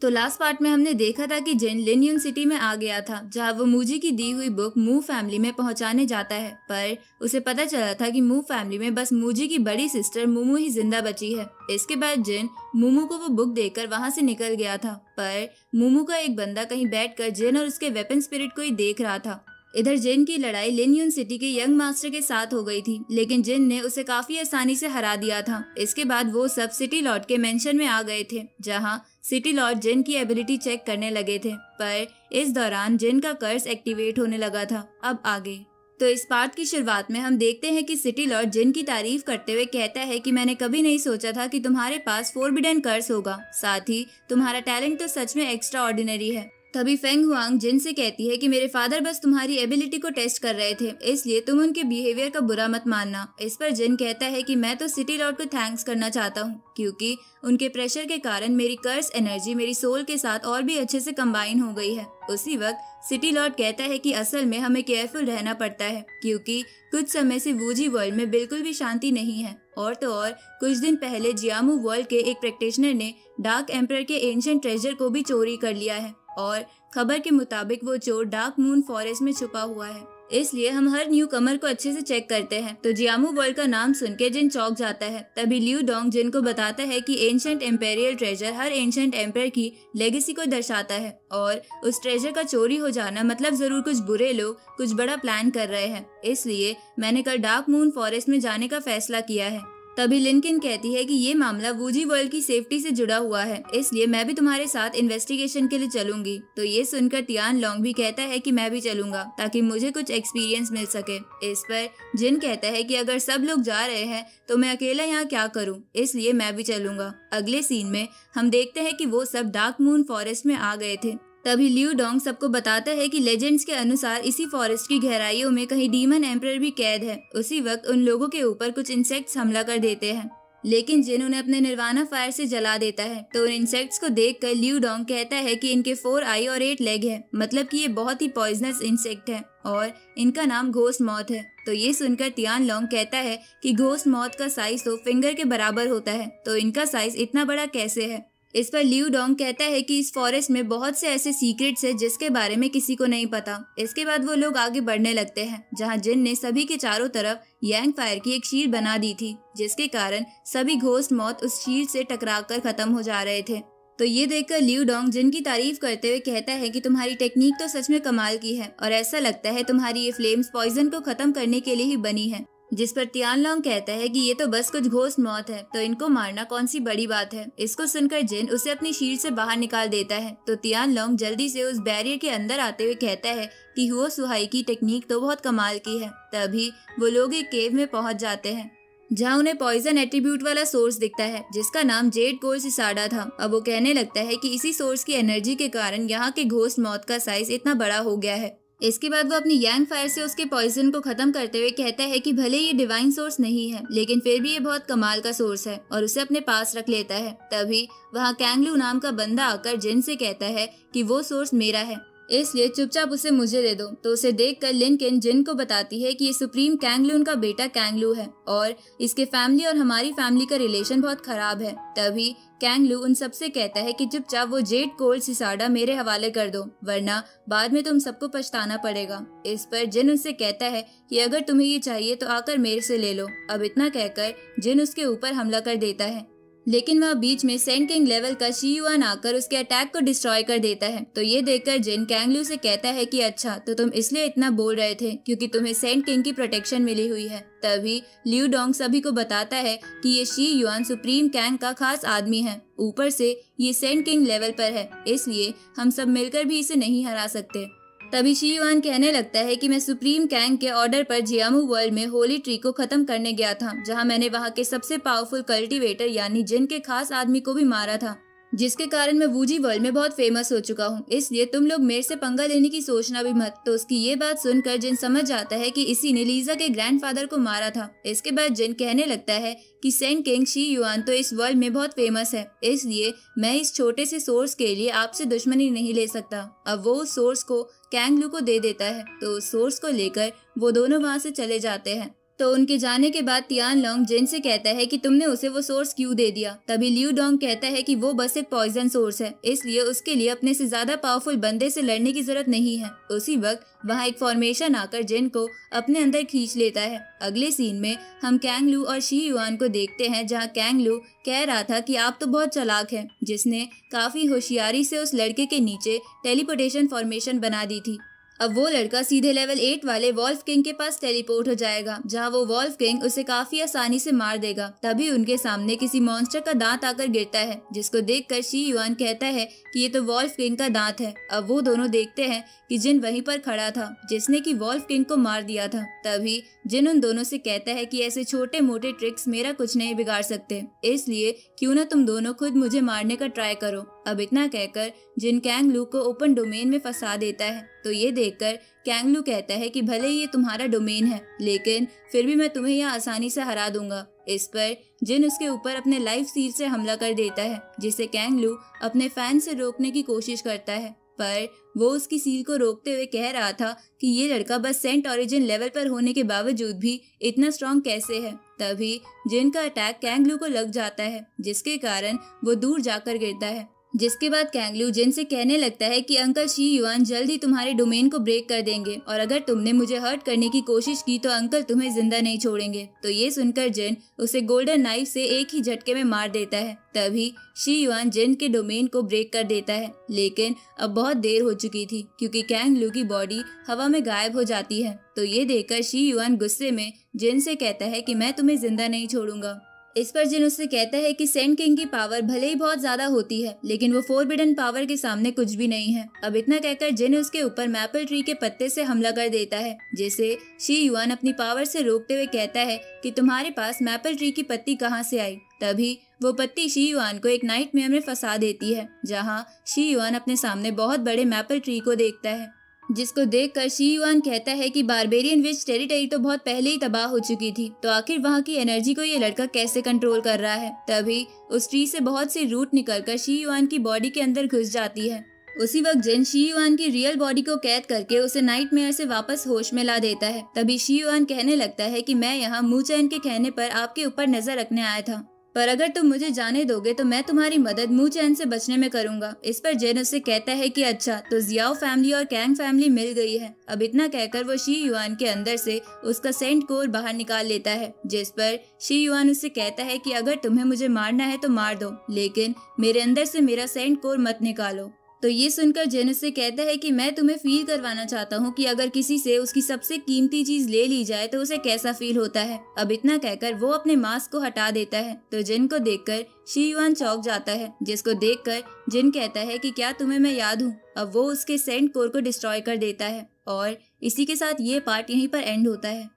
तो last part में हमने देखा था कि जिन लिन सिटी में आ गया था, जहां वो मूजी की दी हुई बुक मू फैमिली में पहुंचाने जाता है, पर उसे पता चला था कि मू फैमिली में बस मूजी की बड़ी सिस्टर मुमू ही जिंदा बची है। इसके बाद जिन मुमू को वो बुक देकर वहां से निकल गया था, पर मुमू का एक बंदा कहीं बैठकर जिन और उसके वेपन स्पिरिट को ही देख रहा था। इधर जिन की लड़ाई लिन सिटी के यंग मास्टर के साथ हो गई थी, लेकिन जिन ने उसे काफी आसानी से हरा दिया था। इसके बाद वो सब सिटी लॉर्ड के मेंशन में आ गए थे, जहां सिटी लॉर्ड जिन की एबिलिटी चेक करने लगे थे, पर इस दौरान जिन का कर्स एक्टिवेट होने लगा था। अब आगे तो इस पार्ट की शुरुआत में हम देखते हैं कि सिटी लॉर्ड जिन की तारीफ करते हुए कहता है कि मैंने कभी नहीं सोचा था कि तुम्हारे पास फोरबिडन कर्स होगा, साथ ही तुम्हारा टैलेंट तो सच में एक्स्ट्रा ऑर्डिनरी है। तभी फेंग हुआंग जिन से कहती है कि मेरे फादर बस तुम्हारी एबिलिटी को टेस्ट कर रहे थे, इसलिए तुम उनके बिहेवियर का बुरा मत मानना। इस पर जिन कहता है कि मैं तो सिटी लॉर्ड को थैंक्स करना चाहता हूँ, क्योंकि उनके प्रेशर के कारण मेरी कर्स एनर्जी मेरी सोल के साथ और भी अच्छे से कंबाइन हो गई है। उसी वक्त सिटी लॉर्ड कहता है कि असल में हमें केयरफुल रहना पड़ता है, क्योंकि कुछ समय से वूजी वर्ल्ड में बिल्कुल भी शांति नहीं है। और तो और कुछ दिन पहले जियामू वर्ल्ड के एक प्रैक्टिशनर ने डार्क एम्परर के एंशिएंट ट्रेजर को भी चोरी कर लिया है, और खबर के मुताबिक वो चोर डार्क मून फॉरेस्ट में छुपा हुआ है। इसलिए हम हर न्यू कमर को अच्छे से चेक करते हैं। तो जियामू वर्ल्ड का नाम सुन के जिन चौंक जाता है। तभी लियू डोंग जिन को बताता है कि एंशिएंट एम्पेरियल ट्रेजर हर एंशिएंट एम्पायर की लेगेसी को दर्शाता है, और उस ट्रेजर का चोरी हो जाना मतलब जरूर कुछ बुरे लोग कुछ बड़ा प्लान कर रहे हैं। इसलिए मैंने कल डार्क मून फॉरेस्ट में जाने का फैसला किया है। तभी लिनकिन कहती है कि ये मामला वूजी वर्ल्ड की सेफ्टी से जुड़ा हुआ है, इसलिए मैं भी तुम्हारे साथ इन्वेस्टिगेशन के लिए चलूंगी। तो ये सुनकर तियान लॉन्ग भी कहता है कि मैं भी चलूंगा, ताकि मुझे कुछ एक्सपीरियंस मिल सके। इस पर जिन कहता है कि अगर सब लोग जा रहे हैं तो मैं अकेला यहाँ क्या करूँ, इसलिए मैं भी चलूंगा। अगले सीन में हम देखते हैं कि वो सब डार्क मून फॉरेस्ट में आ गए थे। तभी लियू डोंग सबको बताता है कि लेजेंड्स के अनुसार इसी फॉरेस्ट की गहराइयों में कहीं डीमन एम्परर भी कैद है। उसी वक्त उन लोगों के ऊपर कुछ इंसेक्ट्स हमला कर देते हैं, लेकिन जिन उन्हें अपने निर्वाणा फायर से जला देता है। तो उन इंसेक्ट्स को देखकर लियू डोंग कहता है कि इनके 4 आई और 8 लेग है, मतलब कि ये बहुत ही पॉइजनस इंसेक्ट है और इनका नाम घोस्ट मॉथ है। तो ये सुनकर तियान लॉन्ग कहता है कि घोस्ट मॉथ का साइज तो फिंगर के बराबर होता है, तो इनका साइज इतना बड़ा कैसे है। इस पर लियू डोंग कहता है कि इस फॉरेस्ट में बहुत से ऐसे सीक्रेट्स हैं जिसके बारे में किसी को नहीं पता। इसके बाद वो लोग आगे बढ़ने लगते हैं, जहां जिन ने सभी के चारों तरफ यांग फायर की एक शील्ड बना दी थी, जिसके कारण सभी घोस्ट मौत उस शील्ड से टकराकर खत्म हो जा रहे थे। तो ये देखकर लियू डोंग जिन की तारीफ करते हुए कहता है कि तुम्हारी टेक्निक तो सच में कमाल की है, और ऐसा लगता है तुम्हारी ये फ्लेम्स पॉइजन को खत्म करने के लिए ही बनी है। जिस पर तियान लॉन्ग कहता है कि ये तो बस कुछ घोस्ट मौत है, तो इनको मारना कौन सी बड़ी बात है। इसको सुनकर जिन उसे अपनी शील्ड से बाहर निकाल देता है। तो तियान लॉन्ग जल्दी से उस बैरियर के अंदर आते हुए कहता है कि हुओ सुहाई की टेक्निक तो बहुत कमाल की है। तभी वो लोग एक केव में पहुंच जाते हैं, जहां उन्हें पॉइजन एट्रीब्यूट वाला सोर्स दिखता है, जिसका नाम जेड कोर सिसाडा था। अब वो कहने लगता है कि इसी सोर्स की एनर्जी के कारण यहाँ के घोस्ट मौत का साइज इतना बड़ा हो गया है। इसके बाद वो अपनी यांग फायर से उसके पॉइजन को खत्म करते हुए कहता है कि भले ये डिवाइन सोर्स नहीं है, लेकिन फिर भी ये बहुत कमाल का सोर्स है, और उसे अपने पास रख लेता है। तभी वहाँ कैंगलू नाम का बंदा आकर जिन से कहता है कि वो सोर्स मेरा है, इसलिए चुपचाप उसे मुझे दे दो। तो उसे देखकर लिनकिन जिन को बताती है कि ये सुप्रीम कैंगलून का बेटा कैंगलू है, और इसके फैमिली और हमारी फैमिली का रिलेशन बहुत खराब है। तभी कैंगलू उन सबसे कहता है कि चुपचाप वो जेड कोल्ड सिसाडा मेरे हवाले कर दो, वरना बाद में तुम सबको पछताना पड़ेगा। इस पर जिन उससे कहता है कि अगर तुम्हें ये चाहिए तो आकर मेरे से ले लो। अब इतना कहकर जिन उसके ऊपर हमला कर देता है, लेकिन वह बीच में सेंट किंग लेवल का शी युआन आकर उसके अटैक को डिस्ट्रॉय कर देता है। तो ये देखकर जिन कैंगलू से कहता है कि अच्छा, तो तुम इसलिए इतना बोल रहे थे क्योंकि तुम्हें सेंट किंग की प्रोटेक्शन मिली हुई है। तभी लियू डोंग सभी को बताता है कि ये शी युआन सुप्रीम कैंग का खास आदमी है, ऊपर से ये सेंट किंग लेवल पर है, इसलिए हम सब मिलकर भी इसे नहीं हरा सकते। तभी शी युआन कहने लगता है कि मैं सुप्रीम कैंग के ऑर्डर पर जियामू वर्ल्ड में होली ट्री को खत्म करने गया था, जहां मैंने वहां के सबसे पावरफुल कल्टीवेटर यानी जिन के खास आदमी को भी मारा था, जिसके कारण मैं वूजी वर्ल्ड में बहुत फेमस हो चुका हूँ। इसलिए तुम लोग मेरे से पंगा लेने की सोचना भी मत। तो उसकी ये बात सुनकर जिन समझ जाता है कि इसी ने लीजा के ग्रैंडफादर को मारा था। इसके बाद जिन कहने लगता है कि सेंट किंग शी युआन तो इस वर्ल्ड में बहुत फेमस है, इसलिए मैं इस छोटे से सोर्स के लिए आपसे दुश्मनी नहीं ले सकता। अब वो उस सोर्स को कैंगलू को दे देता है। तो उस सोर्स को लेकर वो दोनों वहाँ से चले जाते हैं। तो उनके जाने के बाद तियान लोंग जिन से कहता है कि तुमने उसे वो सोर्स क्यों दे दिया। तभी लियू डोंग कहता है कि वो बस एक पॉइजन सोर्स है, इसलिए उसके लिए अपने से ज्यादा पावरफुल बंदे से लड़ने की जरूरत नहीं है। उसी वक्त वहाँ एक फॉर्मेशन आकर जिन को अपने अंदर खींच लेता है। अगले सीन में हम कैंग लू और शी युआन को देखते हैं, जहाँ कैंग लू कह रहा था कि आप तो बहुत चालाक हैं, जिसने काफी होशियारी से उस लड़के के नीचे टेलीपोर्टेशन फॉर्मेशन बना दी थी। अब वो लड़का सीधे लेवल 8 वाले वॉल्फ किंग के पास टेलीपोर्ट हो जाएगा, जहाँ वो वॉल्फ किंग उसे काफी आसानी से मार देगा। तभी उनके सामने किसी मॉन्स्टर का दांत आकर गिरता है, जिसको देखकर शी युआन कहता है कि ये तो वॉल्फ किंग का दांत है। अब वो दोनों देखते हैं कि जिन वहीं पर खड़ा था जिसने कि वॉल्फ किंग को मार दिया था। तभी जिन उन दोनों से कहता है कि ऐसे छोटे मोटे ट्रिक्स मेरा कुछ नहीं बिगाड़ सकते, इसलिए क्यों ना तुम दोनों खुद मुझे मारने का ट्राई करो। अब इतना कहकर जिन कैंग लू को ओपन डोमेन में फंसा देता है। तो ये देखकर कैंग लू कहता है कि भले ही ये तुम्हारा डोमेन है, लेकिन फिर भी मैं तुम्हें यहाँ आसानी से हरा दूंगा। इस पर जिन उसके ऊपर अपने लाइफ सील से हमला कर देता है, जिसे कैंग लू अपने फैन से रोकने की कोशिश करता है, पर वो उसकी सील को रोकते हुए कह रहा था कि ये लड़का बस सेंट ओरिजिन लेवल पर होने के बावजूद भी इतना स्ट्रॉन्ग कैसे है। तभी जिन का अटैक कैंग लू को लग जाता है, जिसके कारण वो दूर जाकर गिरता है। जिसके बाद कैंग लू जिन से कहने लगता है कि अंकल शी युआन जल्द ही तुम्हारे डोमेन को ब्रेक कर देंगे, और अगर तुमने मुझे हर्ट करने की कोशिश की तो अंकल तुम्हें जिंदा नहीं छोड़ेंगे। तो ये सुनकर जिन उसे गोल्डन नाइफ से एक ही झटके में मार देता है। तभी शी युआन जिन के डोमेन को ब्रेक कर देता है, लेकिन अब बहुत देर हो चुकी थी, क्योंकि कैंग लू की बॉडी हवा में गायब हो जाती है। तो ये देखकर शी युआन गुस्से में जिन से कहता है कि मैं तुम्हें जिंदा नहीं छोड़ूंगा। इस पर जिन उससे कहता है कि सेंट किंग की पावर भले ही बहुत ज्यादा होती है, लेकिन वो फोरबिडन पावर के सामने कुछ भी नहीं है। अब इतना कहकर जिन उसके ऊपर मैपल ट्री के पत्ते से हमला कर देता है, जिसे शी युआन अपनी पावर से रोकते हुए कहता है कि तुम्हारे पास मैपल ट्री की पत्ती कहाँ से आई। तभी वो पत्ती शी युआन को एक नाइटमेयर में फंसा देती है, जहाँ शी युआन अपने सामने बहुत बड़े मैपल ट्री को देखता है, जिसको देखकर शी युआन कहता है कि बारबेरियन विच टेरिटरी तो बहुत पहले ही तबाह हो चुकी थी, तो आखिर वहाँ की एनर्जी को ये लड़का कैसे कंट्रोल कर रहा है। तभी उस ट्री से बहुत सी रूट निकलकर शी युआन की बॉडी के अंदर घुस जाती है। उसी वक्त जिन शी युआन की रियल बॉडी को कैद करके उसे नाइटमेयर से वापस होश में ला देता है। तभी शी युआन कहने लगता है कि मैं यहाँ मू चैन के कहने पर आपके ऊपर नजर रखने आया था, पर अगर तुम मुझे जाने दोगे तो मैं तुम्हारी मदद मू चैन से बचने में करूंगा। इस पर जेन उससे कहता है कि अच्छा, तो जियाओ फैमिली और कैंग फैमिली मिल गई है। अब इतना कहकर वो शी युआन के अंदर से उसका सेंट कोर बाहर निकाल लेता है, जिस पर शी युआन उससे कहता है कि अगर तुम्हें मुझे मारना है तो मार दो, लेकिन मेरे अंदर से मेरा सेंट कोर मत निकालो। तो ये सुनकर जेन उससे कहता है कि मैं तुम्हें फील करवाना चाहता हूँ कि अगर किसी से उसकी सबसे कीमती चीज ले ली जाए तो उसे कैसा फील होता है। अब इतना कहकर वो अपने मास्क को हटा देता है। तो जिन को देखकर शी युआन चौंक जाता है, जिसको देखकर जिन कहता है कि क्या तुम्हें मैं याद हूँ। अब वो उसके सेंट कोर को डिस्ट्रॉय कर देता है, और इसी के साथ ये पार्ट यहीं पर एंड होता है।